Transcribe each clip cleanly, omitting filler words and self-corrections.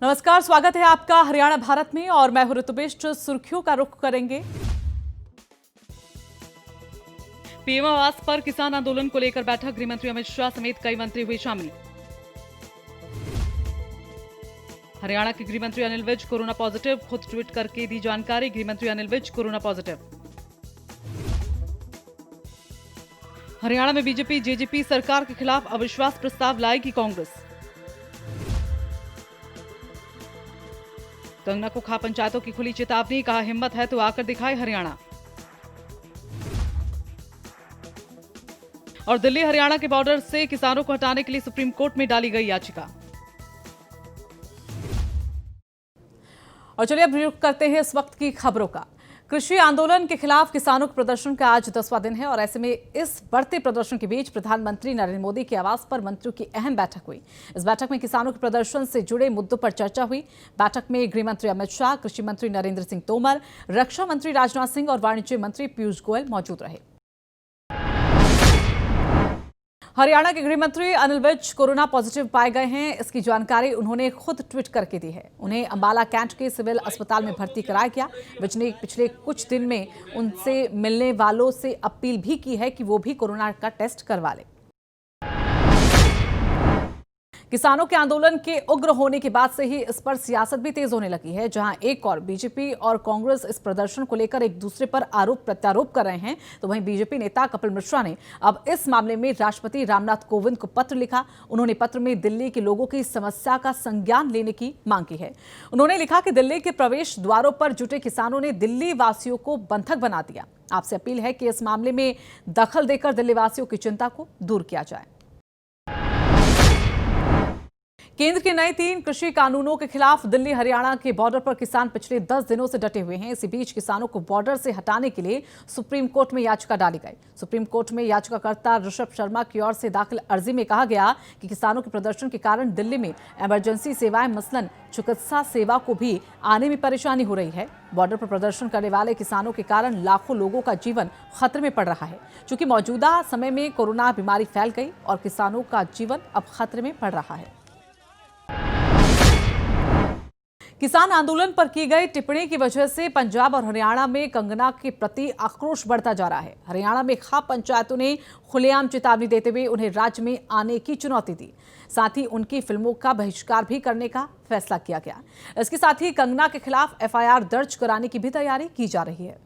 नमस्कार, स्वागत है आपका हरियाणा भारत में और मैं हूं ऋतुबिष्ट। सुर्खियों का रुख करेंगे। पीएम आवास पर किसान आंदोलन को लेकर बैठक, गृह मंत्री अमित शाह समेत कई मंत्री हुए शामिल। हरियाणा के गृह मंत्री अनिल विज कोरोना पॉजिटिव, खुद ट्वीट करके दी जानकारी। गृह मंत्री अनिल विज कोरोना पॉजिटिव। हरियाणा में बीजेपी जेजेपी सरकार के खिलाफ अविश्वास प्रस्ताव लाएगी कांग्रेस। कंगना को खा पंचायतों की खुली चेतावनी, कहा हिम्मत है तो आकर दिखाए हरियाणा। और दिल्ली हरियाणा के बॉर्डर से किसानों को हटाने के लिए सुप्रीम कोर्ट में डाली गई याचिका। और चलिए अब रुख करते हैं इस वक्त की खबरों का। कृषि आंदोलन के खिलाफ किसानों के प्रदर्शन का आज 10वां दिन है और ऐसे में इस बढ़ते प्रदर्शन के बीच प्रधानमंत्री नरेंद्र मोदी के आवास पर मंत्रियों की अहम बैठक हुई। इस बैठक में किसानों के प्रदर्शन से जुड़े मुद्दों पर चर्चा हुई। बैठक में गृह मंत्री अमित शाह, कृषि मंत्री नरेंद्र सिंह तोमर, रक्षा मंत्री राजनाथ सिंह और वाणिज्य मंत्री पीयूष गोयल मौजूद रहे। हरियाणा के गृह मंत्री अनिल विज कोरोना पॉजिटिव पाए गए हैं। इसकी जानकारी उन्होंने खुद ट्वीट करके दी है। उन्हें अंबाला कैंट के सिविल अस्पताल में भर्ती कराया गया। विज ने पिछले कुछ दिन में उनसे मिलने वालों से अपील भी की है कि वो भी कोरोना का टेस्ट करवा लें। किसानों के आंदोलन के उग्र होने के बाद से ही इस पर सियासत भी तेज होने लगी है। जहां एक और बीजेपी और कांग्रेस इस प्रदर्शन को लेकर एक दूसरे पर आरोप प्रत्यारोप कर रहे हैं, तो वहीं बीजेपी नेता कपिल मिश्रा ने अब इस मामले में राष्ट्रपति रामनाथ कोविंद को पत्र लिखा। उन्होंने पत्र में दिल्ली के लोगों की समस्या का संज्ञान लेने की मांग की है। उन्होंने लिखा कि दिल्ली के प्रवेश द्वारों पर जुटे किसानों ने दिल्ली वासियों को बंधक बना दिया। आपसे अपील है कि इस मामले में दखल देकर दिल्ली वासियों की चिंता को दूर किया जाए। केंद्र के नए 3 कृषि कानूनों के खिलाफ दिल्ली हरियाणा के बॉर्डर पर किसान पिछले 10 दिनों से डटे हुए हैं। इसी बीच किसानों को बॉर्डर से हटाने के लिए सुप्रीम कोर्ट में याचिका डाली गई। सुप्रीम कोर्ट में याचिकाकर्ता ऋषभ शर्मा की ओर से दाखिल अर्जी में कहा गया कि किसानों के प्रदर्शन के कारण दिल्ली में इमरजेंसी सेवाएं मसलन चिकित्सा सेवा को भी आने में परेशानी हो रही है। बॉर्डर पर प्रदर्शन करने वाले किसानों के कारण लाखों लोगों का जीवन खतरे में पड़ रहा है। चूंकि मौजूदा समय में कोरोना बीमारी फैल गई और किसानों का जीवन अब खतरे में पड़ रहा है। किसान आंदोलन पर की गई टिप्पणी की वजह से पंजाब और हरियाणा में कंगना के प्रति आक्रोश बढ़ता जा रहा है। हरियाणा में खाप पंचायतों ने खुलेआम चेतावनी देते हुए उन्हें राज्य में आने की चुनौती दी। साथ ही उनकी फिल्मों का बहिष्कार भी करने का फैसला किया गया। इसके साथ ही कंगना के खिलाफ एफआईआर दर्ज कराने की भी तैयारी की जा रही है।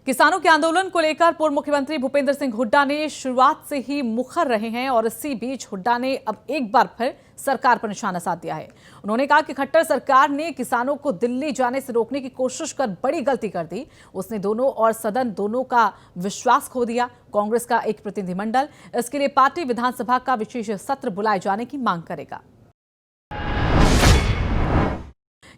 किसानों के आंदोलन को लेकर पूर्व मुख्यमंत्री भूपेंद्र सिंह हुड्डा ने शुरुआत से ही मुखर रहे हैं और इसी बीच हुड्डा ने अब एक बार फिर सरकार पर निशाना साध दिया है। उन्होंने कहा कि खट्टर सरकार ने किसानों को दिल्ली जाने से रोकने की कोशिश कर बड़ी गलती कर दी। उसने दोनों और सदन दोनों का विश्वास खो दिया। कांग्रेस का एक प्रतिनिधिमंडल इसके लिए पार्टी विधानसभा का विशेष सत्र बुलाए जाने की मांग करेगा।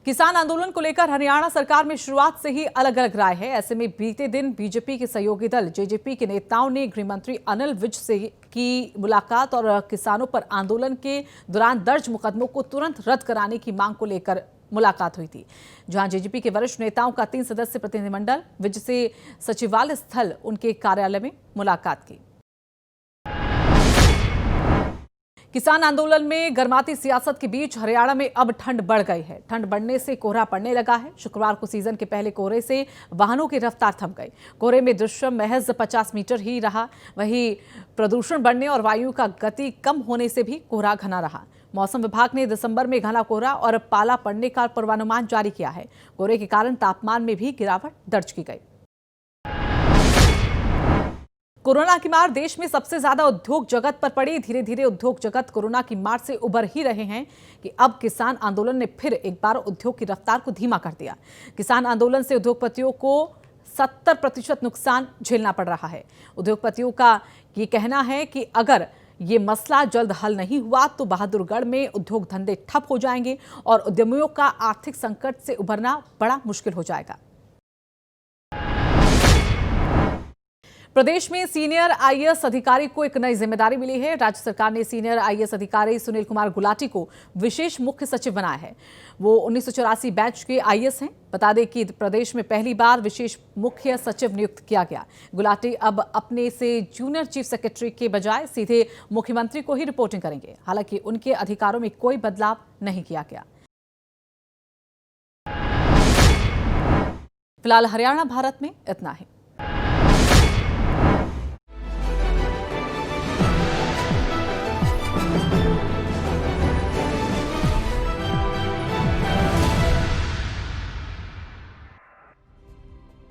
किसान आंदोलन को लेकर हरियाणा सरकार में शुरुआत से ही अलग अलग राय है। ऐसे में बीते दिन बीजेपी के सहयोगी दल जेजेपी के नेताओं ने गृह मंत्री अनिल विज से की मुलाकात और किसानों पर आंदोलन के दौरान दर्ज मुकदमों को तुरंत रद्द कराने की मांग को लेकर मुलाकात हुई थी। जहां जेजेपी के वरिष्ठ नेताओं का 3 सदस्यीय प्रतिनिधिमंडल विज से सचिवालय स्थल उनके कार्यालय में मुलाकात की। किसान आंदोलन में गर्माती सियासत के बीच हरियाणा में अब ठंड बढ़ गई है। ठंड बढ़ने से कोहरा पड़ने लगा है। शुक्रवार को सीजन के पहले कोहरे से वाहनों की रफ्तार थम गई। कोहरे में दृश्य महज 50 मीटर ही रहा। वहीं प्रदूषण बढ़ने और वायु का गति कम होने से भी कोहरा घना रहा। मौसम विभाग ने दिसंबर में घना कोहरा और पाला पड़ने का पूर्वानुमान जारी किया है। कोहरे के कारण तापमान में भी गिरावट दर्ज की गई। कोरोना की मार देश में सबसे ज्यादा उद्योग जगत पर पड़ी। धीरे धीरे उद्योग जगत कोरोना की मार से उबर ही रहे हैं कि अब किसान आंदोलन ने फिर एक बार उद्योग की रफ्तार को धीमा कर दिया। किसान आंदोलन से उद्योगपतियों को 70% नुकसान झेलना पड़ रहा है। उद्योगपतियों का ये कहना है कि अगर ये मसला जल्द हल नहीं हुआ तो बहादुरगढ़ में उद्योग धंधे ठप हो जाएंगे और उद्यमियों का आर्थिक संकट से उभरना बड़ा मुश्किल हो जाएगा। प्रदेश में सीनियर आईएएस अधिकारी को एक नई जिम्मेदारी मिली है। राज्य सरकार ने सीनियर आईएएस अधिकारी सुनील कुमार गुलाटी को विशेष मुख्य सचिव बनाया है। वो 1984 बैच के आईएएस हैं। बता दें कि प्रदेश में पहली बार विशेष मुख्य सचिव नियुक्त किया गया। गुलाटी अब अपने से जूनियर चीफ सेक्रेटरी के बजाय सीधे मुख्यमंत्री को ही रिपोर्टिंग करेंगे। हालांकि उनके अधिकारों में कोई बदलाव नहीं किया गया। फिलहाल हरियाणा भारत में इतना ही।